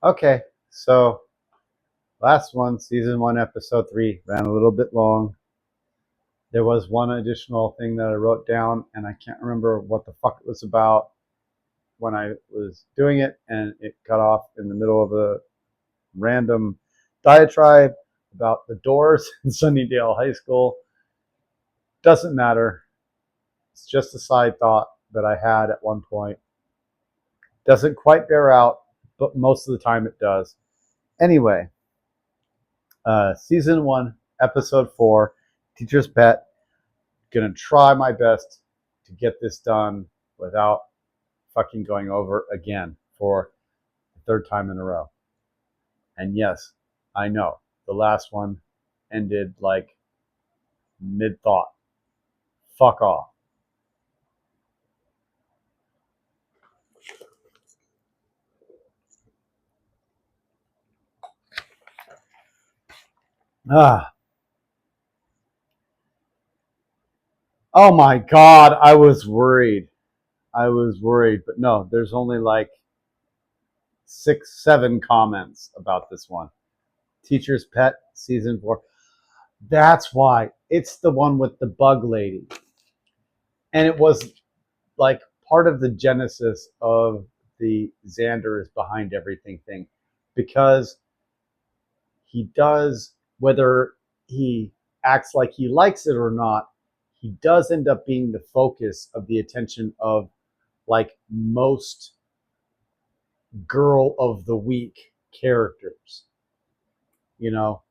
Okay, so last one, season 1, episode 3, ran a little bit long. There was one additional thing that I wrote down, and I can't remember what the fuck it was about when I was doing it, and it cut off in the middle of a random diatribe about the doors in Sunnydale High School. Doesn't matter. It's just a side thought that I had at one point. Doesn't quite bear out, but most of the time it does. Anyway, season 1, episode 4, Teacher's Pet. Gonna try my best to get this done without fucking going over again for the third time in a row. And yes, I know the last one ended like mid thought. Fuck off. Ah. Oh my God, I was worried. But no, there's only like 6, 7 comments about this one. Teacher's Pet, season 4. That's why. It's the one with the bug lady. And it was like part of the genesis of the Xander is behind everything thing, because he does, whether he acts like he likes it or not, he does end up being the focus of the attention of like most girl of the week characters, you know,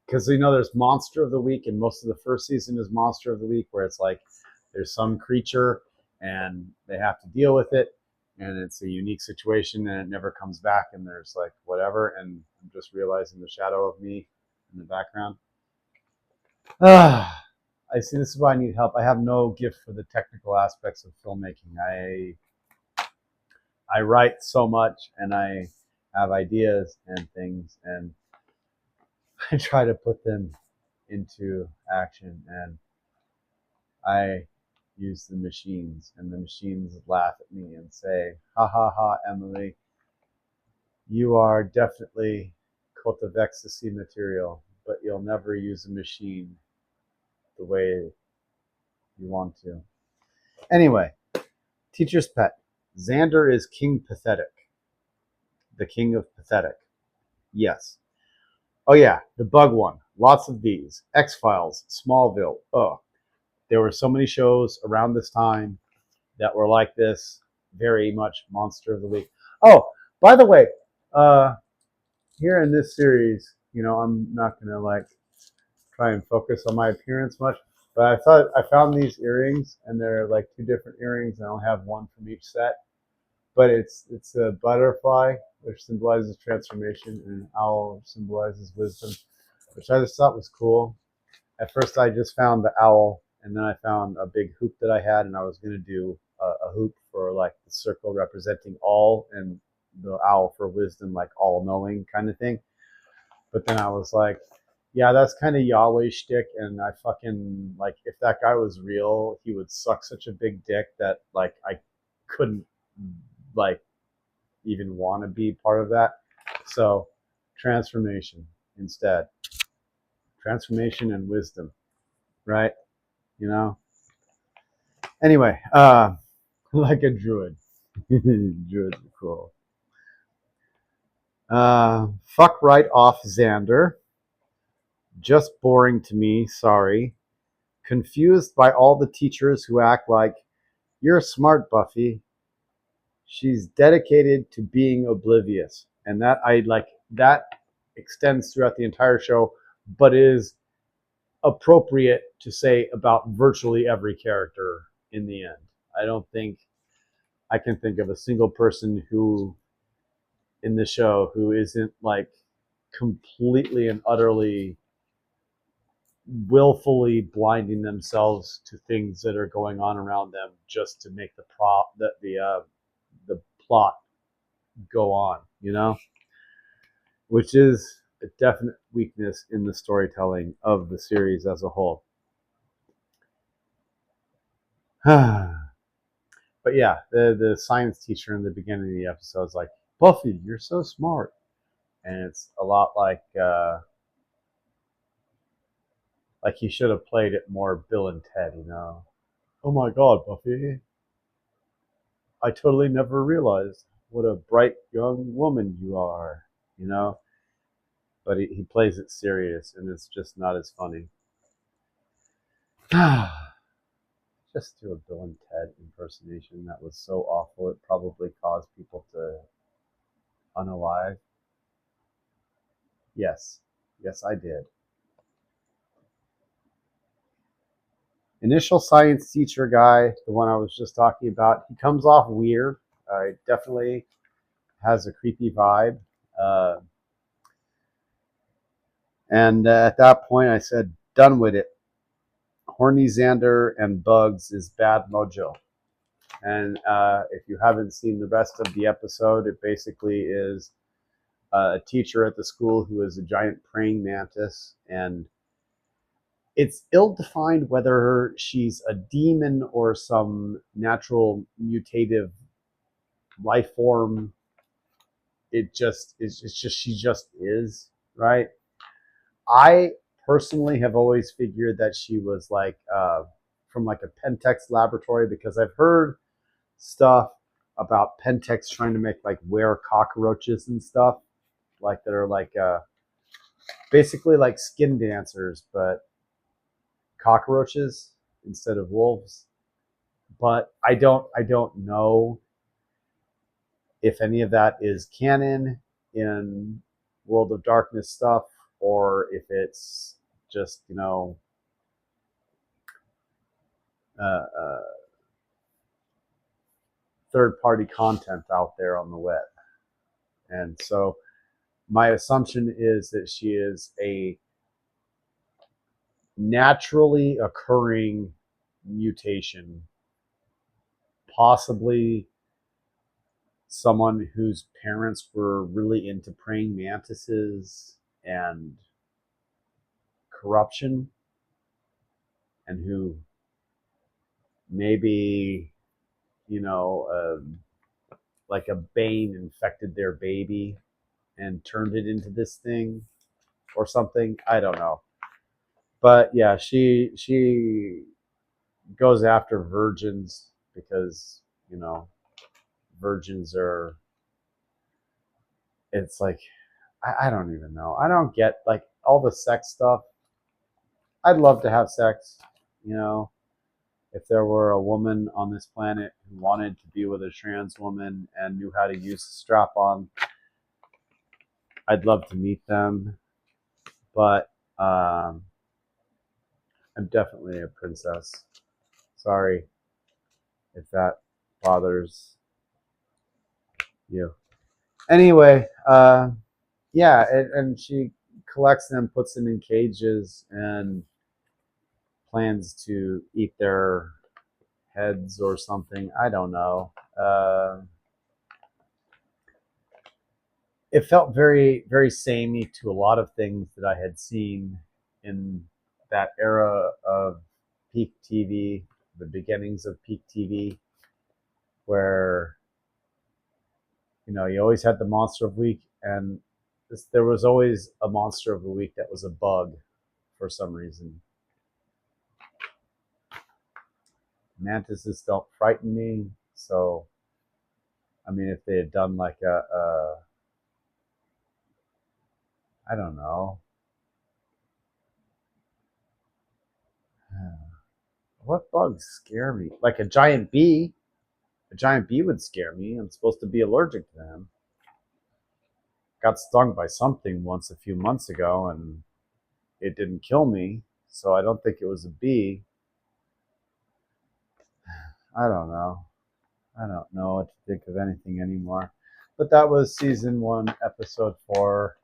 because there's monster of the week, and most of the first season is monster of the week, where it's like there's some creature and they have to deal with it, and it's a unique situation and it never comes back, and there's like whatever, and I'm just realizing the shadow of me in the background. I see, this is why I need help. I have no gift for the technical aspects of filmmaking. I write so much, and I have ideas and things, and I try to put them into action, and I use the machines, and the machines laugh at me and say, ha ha ha, Emily, you are definitely cult of ecstasy material, but you'll never use a machine the way you want to. Anyway, Teacher's Pet. Xander is King Pathetic. The king of pathetic. Yes. Oh yeah, the bug one. Lots of these. X-Files, Smallville. Ugh. There were so many shows around this time that were like this. Very much monster of the week. Oh, by the way, here in this series, I'm not gonna like try and focus on my appearance much, but I thought I found these earrings, and they're like 2 different earrings, and I'll have one from each set. But it's a butterfly, which symbolizes transformation, and an owl symbolizes wisdom, which I just thought was cool. At first, I just found the owl, and then I found a big hoop that I had, and I was going to do a hoop for like the circle representing all, and the owl for wisdom, like all knowing kind of thing. But then I was like, yeah, that's kind of Yahweh shtick, and I fucking, like, if that guy was real, he would suck such a big dick that like I couldn't like even want to be part of that. So transformation instead. Transformation and wisdom, right? Anyway, like a druid. Druids are cool. Fuck right off, Xander. Just boring to me, sorry. Confused by all the teachers who act like, you're smart, Buffy. She's dedicated to being oblivious. And that extends throughout the entire show, but is appropriate to say about virtually every character in the end. I don't think I can think of a single person who in the show who isn't like completely and utterly willfully blinding themselves to things that are going on around them just to make the plot go on, which is a definite weakness in the storytelling of the series as a whole. But yeah, the science teacher in the beginning of the episode is like, Buffy, you're so smart. And it's a lot like he should have played it more Bill and Ted, you know. Oh my God, Buffy! I totally never realized what a bright young woman you are, you know. But he plays it serious, and it's just not as funny. Just do a Bill and Ted impersonation that was so awful it probably caused people to unalive. Yes, yes, I did. Initial science teacher guy, the one I was just talking about, he comes off weird. Definitely has a creepy vibe. Uh, and at that point, I said, done with it. Horny Xander and Bugs is bad mojo. And if you haven't seen the rest of the episode, it basically is a teacher at the school who is a giant praying mantis. And it's ill-defined whether she's a demon or some natural mutative life form. It's just she just is, right? I personally have always figured that she was like from like a Pentex laboratory, because I've heard stuff about Pentex trying to make like were cockroaches and stuff like that are like basically like skin dancers, but cockroaches instead of wolves. But I don't know if any of that is canon in World of Darkness stuff, or if it's just, you know, uh, third party content out there on the web. And so my assumption is that she is a naturally occurring mutation, possibly someone whose parents were really into praying mantises and corruption, and who maybe, you know, like a Bane infected their baby and turned it into this thing or something. I don't know. But yeah, she goes after virgins because, you know, virgins are, it's like, I don't even know. I don't get like all the sex stuff. I'd love to have sex, you know, if there were a woman on this planet who wanted to be with a trans woman and knew how to use a strap on, I'd love to meet them. But I'm definitely a princess. Sorry if that bothers you. Anyway, yeah, and she collects them, puts them in cages, and plans to eat their heads or something. I don't know. It felt very, very samey to a lot of things that I had seen in that era of peak TV, the beginnings of peak TV, where, you know, you always had the monster of the week, and there was always a monster of the week that was a bug for some reason. Mantises don't frighten me, so I mean, if they had done like I don't know, what bugs scare me? Like a giant bee. A giant bee would scare me. I'm supposed to be allergic to them. Got stung by something once a few months ago, and it didn't kill me, so I don't think it was a bee. I don't know. I don't know what to think of anything anymore. But that was season 1, episode 4,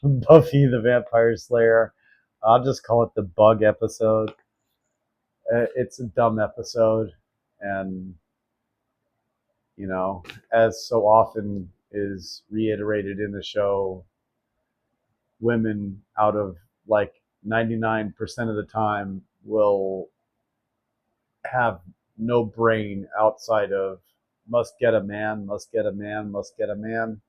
Buffy the Vampire Slayer. I'll just call it the bug episode. It's a dumb episode, and, you know, as so often is reiterated in the show, women out of like 99% of the time will have no brain outside of must get a man, must get a man, must get a man.